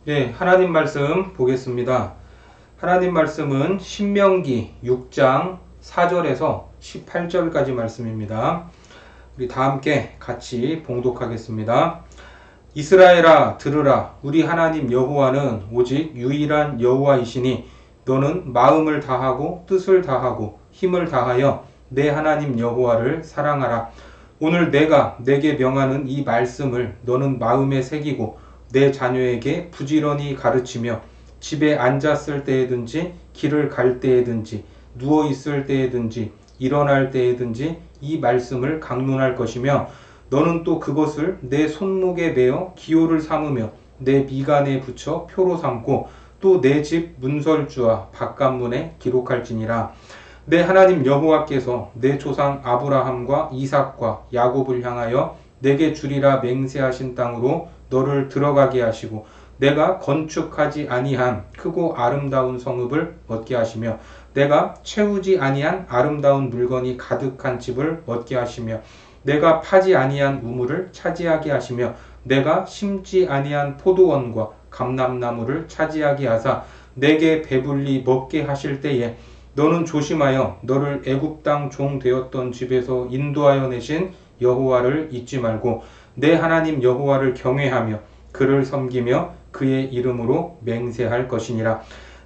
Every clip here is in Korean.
네, 하나님 말씀 보겠습니다. 하나님 말씀은 신명기 6장 4절에서 18절까지 말씀입니다. 우리 다 함께 같이 봉독하겠습니다. 이스라엘아 들으라. 우리 하나님 여호와는 오직 유일한 여호와이시니 너는 마음을 다하고 뜻을 다하고 힘을 다하여 내 하나님 여호와를 사랑하라. 오늘 내가 내게 명하는 이 말씀을 너는 마음에 새기고 내 자녀에게 부지런히 가르치며 집에 앉았을 때에든지 길을 갈 때에든지 누워 있을 때에든지 일어날 때에든지 이 말씀을 강론할 것이며 너는 또 그것을 내 손목에 매어 기호를 삼으며 내 미간에 붙여 표로 삼고 또 내 집 문설주와 바깥문에 기록할지니라. 내 하나님 여호와께서 내 조상 아브라함과 이삭과 야곱을 향하여 내게 주리라 맹세하신 땅으로 너를 들어가게 하시고 내가 건축하지 아니한 크고 아름다운 성읍을 얻게 하시며 내가 채우지 아니한 아름다운 물건이 가득한 집을 얻게 하시며 내가 파지 아니한 우물을 차지하게 하시며 내가 심지 아니한 포도원과 감람나무를 차지하게 하사 내게 배불리 먹게 하실 때에 너는 조심하여 너를 애굽 땅 종 되었던 집에서 인도하여 내신 여호와를 잊지 말고 내 하나님 여호와를 경외하며 그를 섬기며 그의 이름으로 맹세할 것이니라.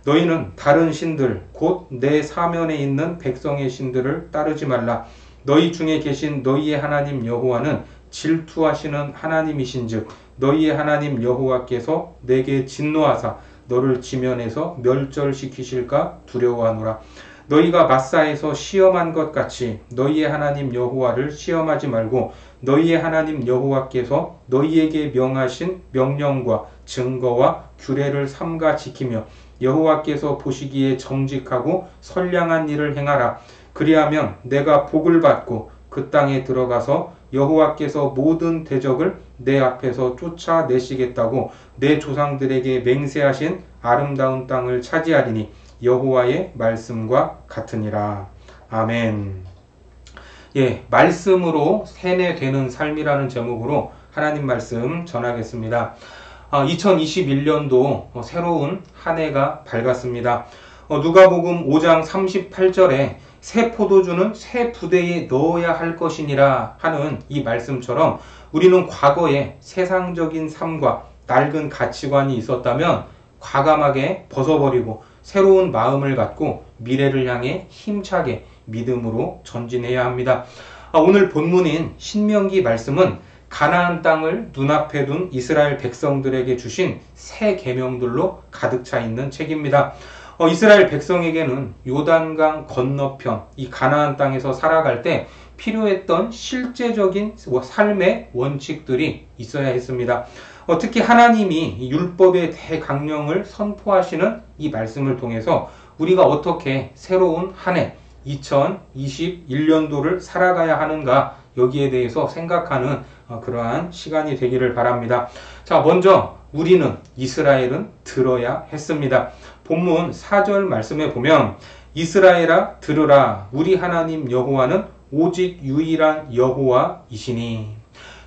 너희는 다른 신들 곧 내 사면에 있는 백성의 신들을 따르지 말라. 너희 중에 계신 너희의 하나님 여호와는 질투하시는 하나님이신즉 너희의 하나님 여호와께서 내게 진노하사 너를 지면에서 멸절시키실까 두려워하노라. 너희가 마사에서 시험한 것 같이 너희의 하나님 여호와를 시험하지 말고 너희의 하나님 여호와께서 너희에게 명하신 명령과 증거와 규례를 삼가 지키며 여호와께서 보시기에 정직하고 선량한 일을 행하라. 그리하면 내가 복을 받고 그 땅에 들어가서 여호와께서 모든 대적을 내 앞에서 쫓아내시겠다고 내 조상들에게 맹세하신 아름다운 땅을 차지하리니 여호와의 말씀과 같으니라. 아멘. 예, 말씀으로 세뇌되는 삶이라는 제목으로 하나님 말씀 전하겠습니다. 2021년도 새로운 한 해가 밝았습니다. 누가복음 5장 38절에 새 포도주는 새 부대에 넣어야 할 것이니라 하는 이 말씀처럼 우리는 과거에 세상적인 삶과 낡은 가치관이 있었다면 과감하게 벗어버리고 새로운 마음을 갖고 미래를 향해 힘차게 믿음으로 전진해야 합니다. 오늘 본문인 신명기 말씀은 가나안 땅을 눈앞에 둔 이스라엘 백성들에게 주신 새 계명들로 가득 차 있는 책입니다. 이스라엘 백성에게는 요단강 건너편 이 가나안 땅에서 살아갈 때 필요했던 실제적인 삶의 원칙들이 있어야 했습니다. 특히 하나님이 율법의 대강령을 선포하시는 이 말씀을 통해서 우리가 어떻게 새로운 한 해 2021년도를 살아가야 하는가 여기에 대해서 생각하는 그러한 시간이 되기를 바랍니다. 자, 먼저 우리는 이스라엘은 들어야 했습니다. 본문 4절 말씀에 보면 이스라엘아 들으라 우리 하나님 여호와는 오직 유일한 여호와이시니.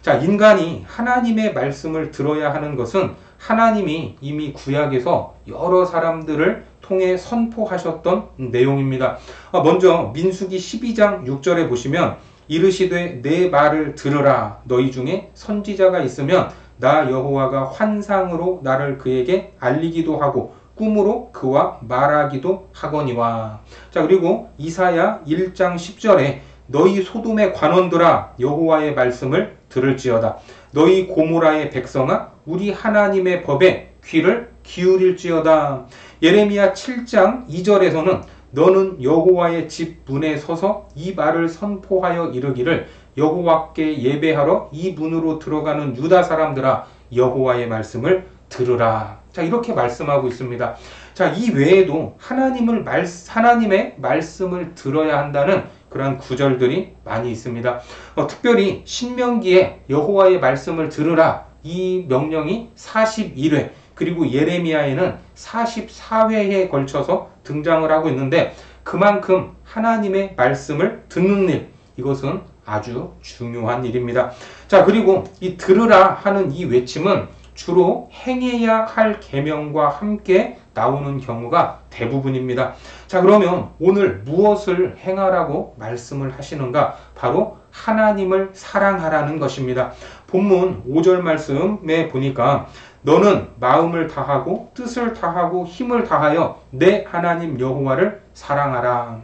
자, 인간이 하나님의 말씀을 들어야 하는 것은 하나님이 이미 구약에서 여러 사람들을 통해 선포하셨던 내용입니다. 먼저 민수기 12장 6절에 보시면 이르시되 내 말을 들으라 너희 중에 선지자가 있으면 나 여호와가 환상으로 나를 그에게 알리기도 하고 꿈으로 그와 말하기도 하거니와. 자, 그리고 이사야 1장 10절에 너희 소돔의 관원들아 여호와의 말씀을 들을지어다. 너희 고모라의 백성아 우리 하나님의 법에 귀를 기울일지어다. 예레미야 7장 2절에서는 너는 여호와의 집 문에 서서 이 말을 선포하여 이르기를 여호와께 예배하러 이 문으로 들어가는 유다 사람들아 여호와의 말씀을 들으라. 자, 이렇게 말씀하고 있습니다. 자, 이 외에도 하나님의 말씀을 들어야 한다는 그런 구절들이 많이 있습니다. 특별히 신명기에 여호와의 말씀을 들으라 이 명령이 41회 그리고 예레미야에는 44회에 걸쳐서 등장을 하고 있는데 그만큼 하나님의 말씀을 듣는 일 이것은 아주 중요한 일입니다. 자, 그리고 이 들으라 하는 이 외침은 주로 행해야 할 계명과 함께 나오는 경우가 대부분입니다. 자, 그러면 오늘 무엇을 행하라고 말씀을 하시는가? 바로 하나님을 사랑하라는 것입니다. 본문 5절 말씀에 보니까 너는 마음을 다하고 뜻을 다하고 힘을 다하여 내 하나님 여호와를 사랑하라.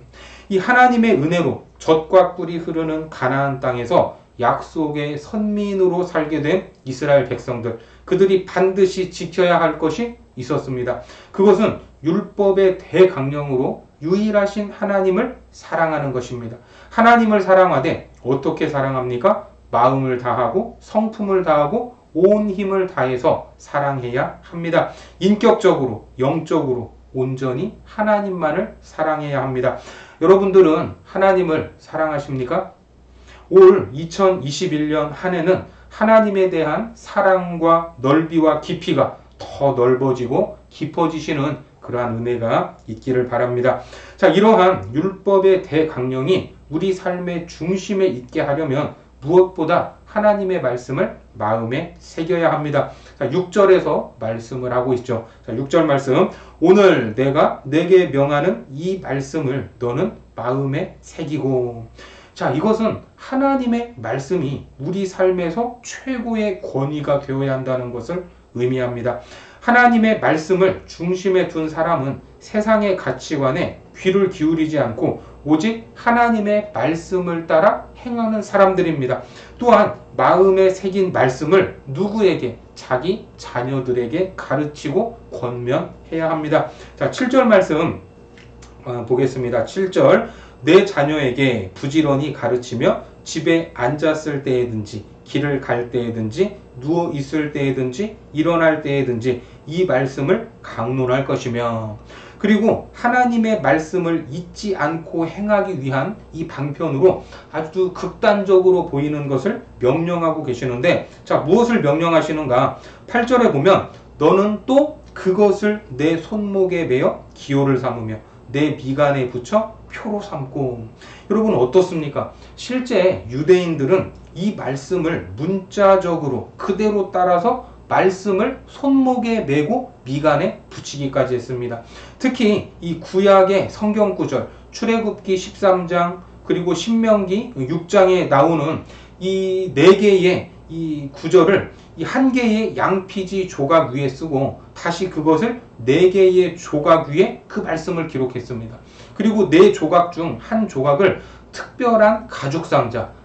이 하나님의 은혜로 젖과 꿀이 흐르는 가나안 땅에서 약속의 선민으로 살게 된 이스라엘 백성들, 그들이 반드시 지켜야 할 것이 있었습니다. 그것은 율법의 대강령으로 유일하신 하나님을 사랑하는 것입니다. 하나님을 사랑하되 어떻게 사랑합니까? 마음을 다하고 성품을 다하고 온 힘을 다해서 사랑해야 합니다. 인격적으로, 영적으로 온전히 하나님만을 사랑해야 합니다. 여러분들은 하나님을 사랑하십니까? 올 2021년 한 해는 하나님에 대한 사랑과 넓이와 깊이가 더 넓어지고 깊어지시는 그러한 은혜가 있기를 바랍니다. 자, 이러한 율법의 대강령이 우리 삶의 중심에 있게 하려면 무엇보다 하나님의 말씀을 마음에 새겨야 합니다. 자, 6절에서 말씀을 하고 있죠. 자, 6절 말씀. 오늘 내가 내게 명하는 이 말씀을 너는 마음에 새기고. 자, 이것은 하나님의 말씀이 우리 삶에서 최고의 권위가 되어야 한다는 것을 의미합니다. 하나님의 말씀을 중심에 둔 사람은 세상의 가치관에 귀를 기울이지 않고 오직 하나님의 말씀을 따라 행하는 사람들입니다. 또한 마음에 새긴 말씀을 누구에게? 자기 자녀들에게 가르치고 권면해야 합니다. 자, 7절 말씀 보겠습니다. 7절. 내 자녀에게 부지런히 가르치며 집에 앉았을 때에든지 길을 갈 때에든지 누워 있을 때에든지 일어날 때에든지 이 말씀을 강론할 것이며, 그리고 하나님의 말씀을 잊지 않고 행하기 위한 이 방편으로 아주 극단적으로 보이는 것을 명령하고 계시는데, 자, 무엇을 명령하시는가? 8절에 보면 너는 또 그것을 내 손목에 매어 기호를 삼으며 내 미간에 붙여 표로 삼고. 여러분 어떻습니까? 실제 유대인들은 이 말씀을 문자적으로 그대로 따라서 말씀을 손목에 메고 미간에 붙이기까지 했습니다. 특히 이 구약의 성경 구절 출애굽기 13장 그리고 신명기 6장에 나오는 이 4개의 이 구절을 이 한 개의 양피지 조각 위에 쓰고 다시 그것을 4개의 조각 위에 그 말씀을 기록했습니다. 그리고 4조각 중 한 조각을 특별한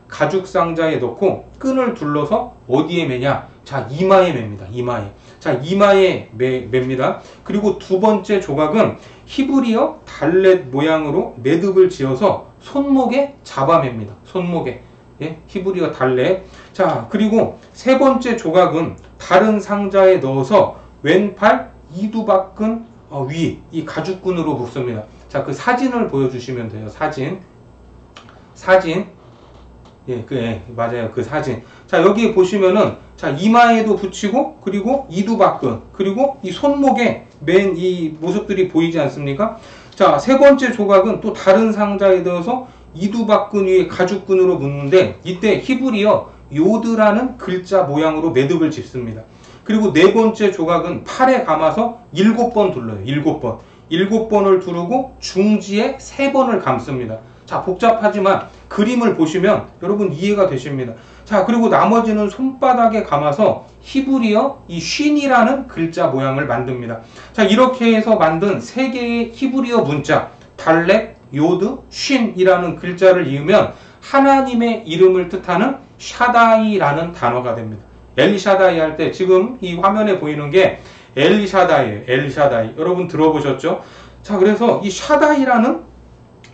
가죽상자에 넣고 끈을 둘러서 어디에 매냐? 자, 이마에 맵니다. 이마에. 자, 이마에 맵니다. 그리고 두 번째 조각은 히브리어 달렛 모양으로 매듭을 지어서 손목에 잡아맵니다. 손목에. 예? 히브리어 달렛. 자, 그리고 세 번째 조각은 다른 상자에 넣어서 왼팔 이두박근 위, 이 가죽끈으로 묶습니다. 자, 그 사진을 보여주시면 돼요. 사진. 예, 맞아요. 그 사진. 자, 여기 보시면은, 자, 이마에도 붙이고, 그리고 이두박근, 그리고 이 손목에 맨 이 모습들이 보이지 않습니까? 자, 세 번째 조각은 또 다른 상자에 넣어서 이두박근 위에 가죽끈으로 묶는데, 이때 히브리어 요드라는 글자 모양으로 매듭을 짓습니다. 그리고 네 번째 조각은 팔에 감아서 7번 둘러요. 7번. 7번을 두르고 중지에 3번을 감습니다. 자, 복잡하지만 그림을 보시면 여러분 이해가 되십니다. 자, 그리고 나머지는 손바닥에 감아서 히브리어 이 쉰이라는 글자 모양을 만듭니다. 자, 이렇게 해서 만든 3개의 히브리어 문자 달렛, 요드, 쉰이라는 글자를 이으면 하나님의 이름을 뜻하는 샤다이라는 단어가 됩니다. 엘샤다이 할 때 지금 이 화면에 보이는 게 엘샤다이예요. 엘샤다이. 여러분 들어보셨죠? 자, 그래서 이 샤다이라는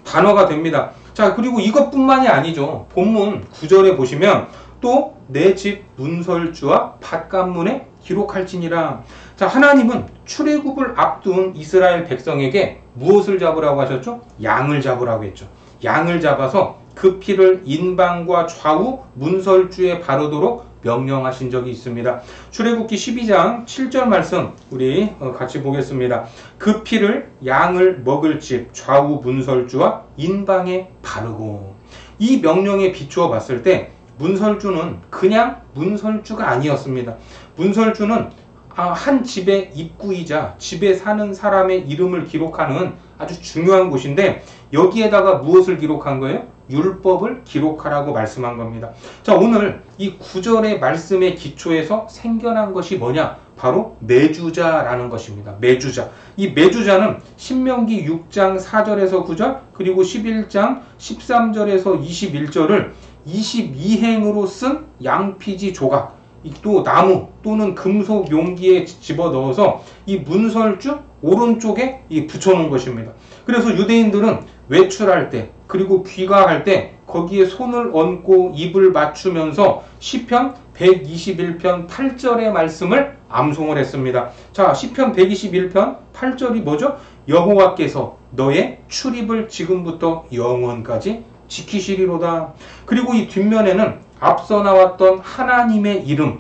단어가 됩니다. 자, 그리고 이것뿐만이 아니죠. 본문 9절에 보시면 또 내 집 문설주와 밭간문에 기록할지니라. 자, 하나님은 출애굽을 앞둔 이스라엘 백성에게 무엇을 잡으라고 하셨죠? 양을 잡으라고 했죠. 양을 잡아서 그 피를 인방과 좌우 문설주에 바르도록 명령하신 적이 있습니다. 출애굽기 12장 7절 말씀 우리 같이 보겠습니다. 그 피를 양을 먹을 집 좌우 문설주와 인방에 바르고. 이 명령에 비추어 봤을 때 문설주는 그냥 문설주가 아니었습니다. 문설주는 한 집의 입구이자 집에 사는 사람의 이름을 기록하는 아주 중요한 곳인데 여기에다가 무엇을 기록한 거예요? 율법을 기록하라고 말씀한 겁니다. 자, 오늘 이 9절의 말씀의 기초에서 생겨난 것이 뭐냐? 바로 매주자라는 것입니다. 매주자. 이 매주자는 신명기 6장 4절에서 9절 그리고 11장 13절에서 21절을 22행으로 쓴 양피지 조각 또 나무 또는 금속 용기에 집어넣어서 이 문설주 오른쪽에 붙여놓은 것입니다. 그래서 유대인들은 외출할 때 그리고 귀가할 때 거기에 손을 얹고 입을 맞추면서 시편 121편 8절의 말씀을 암송을 했습니다. 자, 시편 121편 8절이 뭐죠? 여호와께서 너의 출입을 지금부터 영원까지 지키시리로다. 그리고 이 뒷면에는 앞서 나왔던 하나님의 이름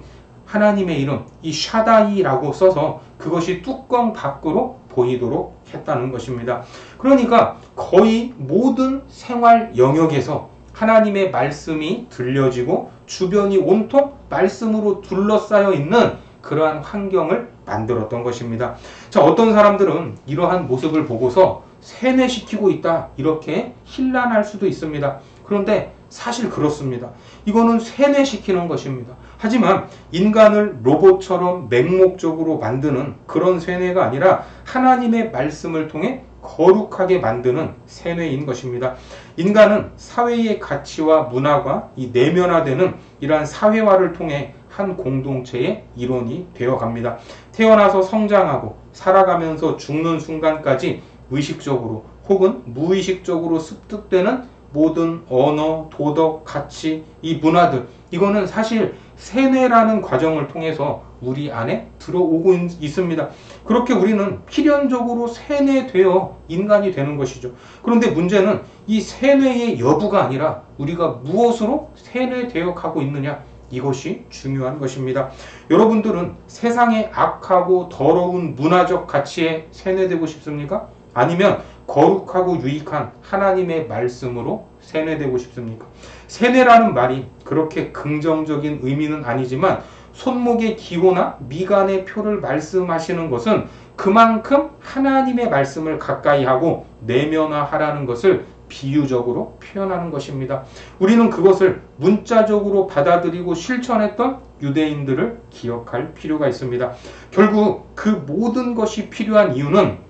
이 샤다이라고 써서 그것이 뚜껑 밖으로 보이도록 했다는 것입니다. 그러니까 거의 모든 생활 영역에서 하나님의 말씀이 들려지고 주변이 온통 말씀으로 둘러싸여 있는 그러한 환경을 만들었던 것입니다. 자, 어떤 사람들은 이러한 모습을 보고서 세뇌시키고 있다 이렇게 힐난할 수도 있습니다. 그런데 사실 그렇습니다. 이거는 세뇌시키는 것입니다. 하지만 인간을 로봇처럼 맹목적으로 만드는 그런 세뇌가 아니라 하나님의 말씀을 통해 거룩하게 만드는 세뇌인 것입니다. 인간은 사회의 가치와 문화가 이 내면화되는 이러한 사회화를 통해 한 공동체의 일원이 되어갑니다. 태어나서 성장하고 살아가면서 죽는 순간까지 의식적으로 혹은 무의식적으로 습득되는 모든 언어, 도덕, 가치, 이 문화들 이거는 사실 세뇌라는 과정을 통해서 우리 안에 들어오고 있습니다. 그렇게 우리는 필연적으로 세뇌되어 인간이 되는 것이죠. 그런데 문제는 이 세뇌의 여부가 아니라 우리가 무엇으로 세뇌되어 가고 있느냐 이것이 중요한 것입니다. 여러분들은 세상의 악하고 더러운 문화적 가치에 세뇌되고 싶습니까? 아니면 거룩하고 유익한 하나님의 말씀으로 세뇌되고 싶습니까? 세뇌라는 말이 그렇게 긍정적인 의미는 아니지만 손목의 기호나 미간의 표를 말씀하시는 것은 그만큼 하나님의 말씀을 가까이 하고 내면화하라는 것을 비유적으로 표현하는 것입니다. 우리는 그것을 문자적으로 받아들이고 실천했던 유대인들을 기억할 필요가 있습니다. 결국 그 모든 것이 필요한 이유는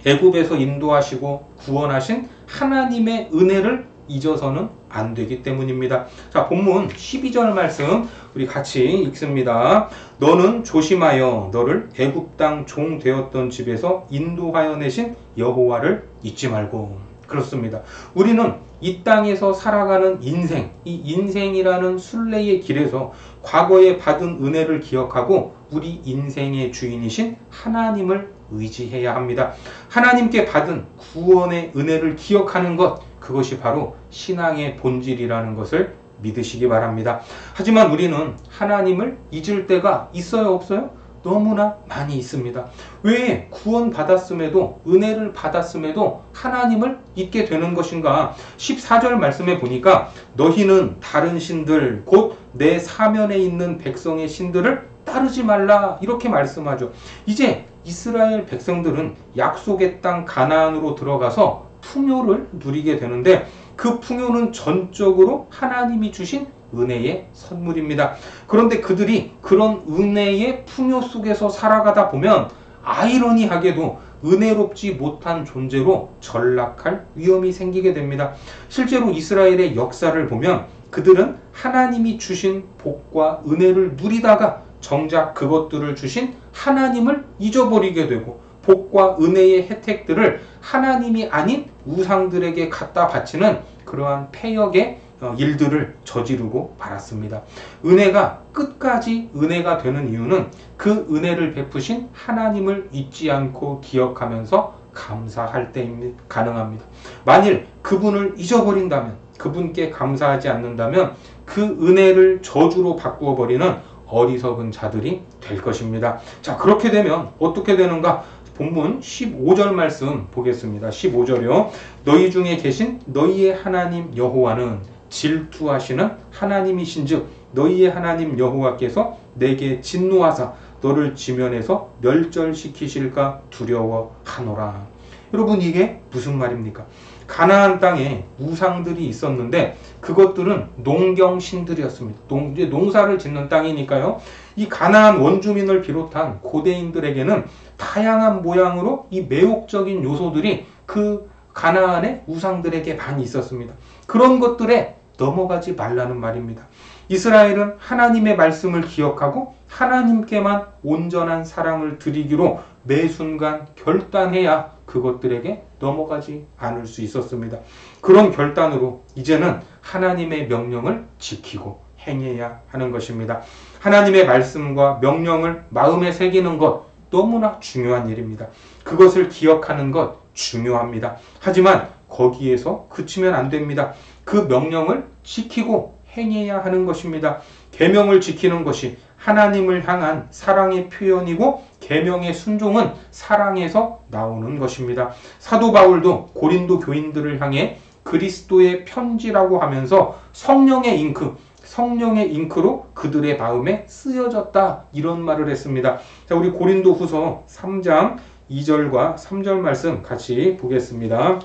애굽에서 인도하시고 구원하신 하나님의 은혜를 잊어서는 안 되기 때문입니다. 자, 본문 12절 말씀 우리 같이 읽습니다. 너는 조심하여 너를 애굽 땅 종 되었던 집에서 인도하여 내신 여호와를 잊지 말고. 그렇습니다. 우리는 이 땅에서 살아가는 인생, 이 인생이라는 순례의 길에서 과거에 받은 은혜를 기억하고 우리 인생의 주인이신 하나님을 의지해야 합니다. 하나님께 받은 구원의 은혜를 기억하는 것, 그것이 바로 신앙의 본질이라는 것을 믿으시기 바랍니다. 하지만 우리는 하나님을 잊을 때가 있어요, 없어요? 너무나 많이 있습니다. 왜 구원 받았음에도 은혜를 받았음에도 하나님을 잊게 되는 것인가? 14절 말씀에 보니까 너희는 다른 신들 곧 내 사면에 있는 백성의 신들을 따르지 말라 이렇게 말씀하죠. 이제 이스라엘 백성들은 약속의 땅 가나안으로 들어가서 풍요를 누리게 되는데 그 풍요는 전적으로 하나님이 주신 은혜의 선물입니다. 그런데 그들이 그런 은혜의 풍요 속에서 살아가다 보면 아이러니하게도 은혜롭지 못한 존재로 전락할 위험이 생기게 됩니다. 실제로 이스라엘의 역사를 보면 그들은 하나님이 주신 복과 은혜를 누리다가 정작 그것들을 주신 하나님을 잊어버리게 되고 복과 은혜의 혜택들을 하나님이 아닌 우상들에게 갖다 바치는 그러한 패역의 일들을 저지르고 말았습니다. 은혜가 끝까지 은혜가 되는 이유는 그 은혜를 베푸신 하나님을 잊지 않고 기억하면서 감사할 때 가능합니다. 만일 그분을 잊어버린다면, 그분께 감사하지 않는다면 그 은혜를 저주로 바꾸어 버리는 어리석은 자들이 될 것입니다. 자, 그렇게 되면 어떻게 되는가? 본문 15절 말씀 보겠습니다. 15절이요. 너희 중에 계신 너희의 하나님 여호와는 질투하시는 하나님이신즉 너희의 하나님 여호와께서 내게 진노하사 너를 지면에서 멸절시키실까 두려워하노라. 여러분, 이게 무슨 말입니까? 가나안 땅에 우상들이 있었는데 그것들은 농경신들이었습니다. 농사를 짓는 땅이니까요. 이 가나안 원주민을 비롯한 고대인들에게는 다양한 모양으로 이 매혹적인 요소들이 그 가나안의 우상들에게 많이 있었습니다. 그런 것들에 넘어가지 말라는 말입니다. 이스라엘은 하나님의 말씀을 기억하고 하나님께만 온전한 사랑을 드리기로 매 순간 결단해야 그것들에게 넘어가지 않을 수 있었습니다. 그런 결단으로 이제는 하나님의 명령을 지키고 행해야 하는 것입니다. 하나님의 말씀과 명령을 마음에 새기는 것 너무나 중요한 일입니다. 그것을 기억하는 것 중요합니다. 하지만 거기에서 그치면 안 됩니다. 그 명령을 지키고 행해야 하는 것입니다. 계명을 지키는 것이 하나님을 향한 사랑의 표현이고 계명의 순종은 사랑에서 나오는 것입니다. 사도 바울도 고린도 교인들을 향해 그리스도의 편지라고 하면서 성령의 잉크로 그들의 마음에 쓰여졌다, 이런 말을 했습니다. 자, 우리 고린도 후서 3장 2절과 3절 말씀 같이 보겠습니다.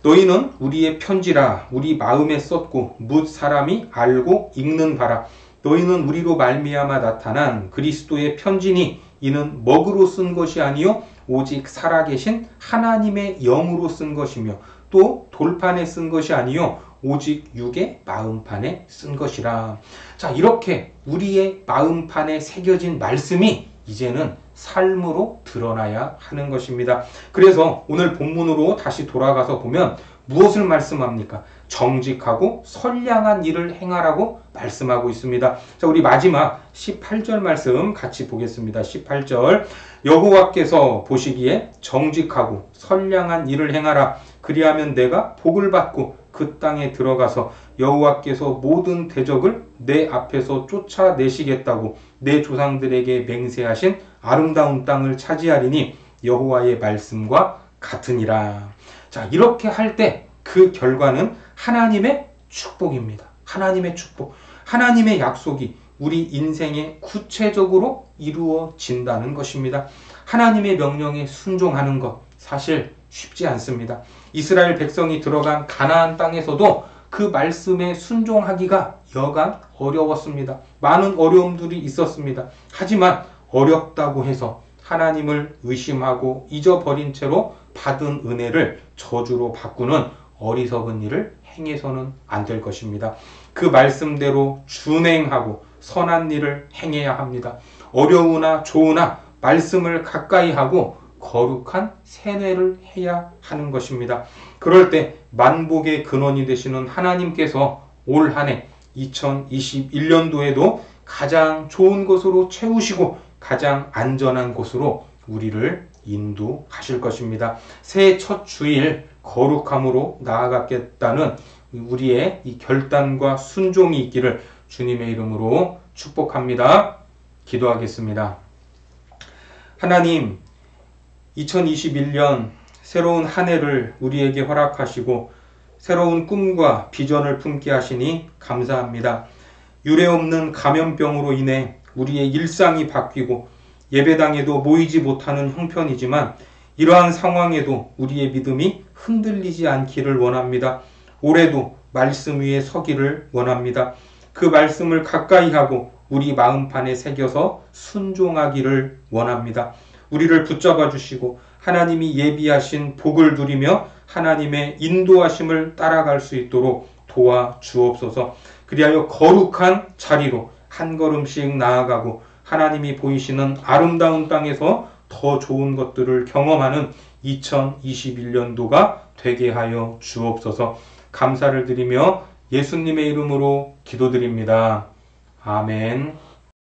너희는 우리의 편지라 우리 마음에 썼고 뭇 사람이 알고 읽는 바라. 너희는 우리로 말미암아 나타난 그리스도의 편지니 이는 먹으로 쓴 것이 아니요 오직 살아계신 하나님의 영으로 쓴 것이며 또 돌판에 쓴 것이 아니요 오직 육의 마음판에 쓴 것이라. 자, 이렇게 우리의 마음판에 새겨진 말씀이 이제는 삶으로 드러나야 하는 것입니다. 그래서 오늘 본문으로 다시 돌아가서 보면 무엇을 말씀합니까? 정직하고 선량한 일을 행하라고 말씀하고 있습니다. 자, 우리 마지막 18절 말씀 같이 보겠습니다. 18절. 여호와께서 보시기에 정직하고 선량한 일을 행하라. 그리하면 내가 복을 받고 그 땅에 들어가서 여호와께서 모든 대적을 내 앞에서 쫓아내시겠다고 내 조상들에게 맹세하신 아름다운 땅을 차지하리니 여호와의 말씀과 같으니라. 자, 이렇게 할 때 그 결과는 하나님의 축복입니다. 하나님의 축복, 하나님의 약속이 우리 인생에 구체적으로 이루어진다는 것입니다. 하나님의 명령에 순종하는 것 사실 쉽지 않습니다. 이스라엘 백성이 들어간 가나안 땅에서도 그 말씀에 순종하기가 여간 어려웠습니다. 많은 어려움들이 있었습니다. 하지만 어렵다고 해서 하나님을 의심하고 잊어버린 채로 받은 은혜를 저주로 바꾸는 어리석은 일을 행해서는 안 될 것입니다. 그 말씀대로 준행하고 선한 일을 행해야 합니다. 어려우나 좋으나 말씀을 가까이 하고 거룩한 세뇌를 해야 하는 것입니다. 그럴 때 만복의 근원이 되시는 하나님께서 올 한 해 2021년도에도 가장 좋은 것으로 채우시고 가장 안전한 곳으로 우리를 인도하실 것입니다. 새해 첫 주일 거룩함으로 나아가겠다는 우리의 이 결단과 순종이 있기를 주님의 이름으로 축복합니다. 기도하겠습니다. 하나님, 2021년 새로운 한 해를 우리에게 허락하시고 새로운 꿈과 비전을 품게 하시니 감사합니다. 유례없는 감염병으로 인해 우리의 일상이 바뀌고 예배당에도 모이지 못하는 형편이지만 이러한 상황에도 우리의 믿음이 흔들리지 않기를 원합니다. 올해도 말씀 위에 서기를 원합니다. 그 말씀을 가까이 하고 우리 마음판에 새겨서 순종하기를 원합니다. 우리를 붙잡아 주시고 하나님이 예비하신 복을 누리며 하나님의 인도하심을 따라갈 수 있도록 도와 주옵소서. 그리하여 거룩한 자리로 한 걸음씩 나아가고 하나님이 보이시는 아름다운 땅에서 더 좋은 것들을 경험하는 2021년도가 되게 하여 주옵소서. 감사를 드리며 예수님의 이름으로 기도드립니다. 아멘.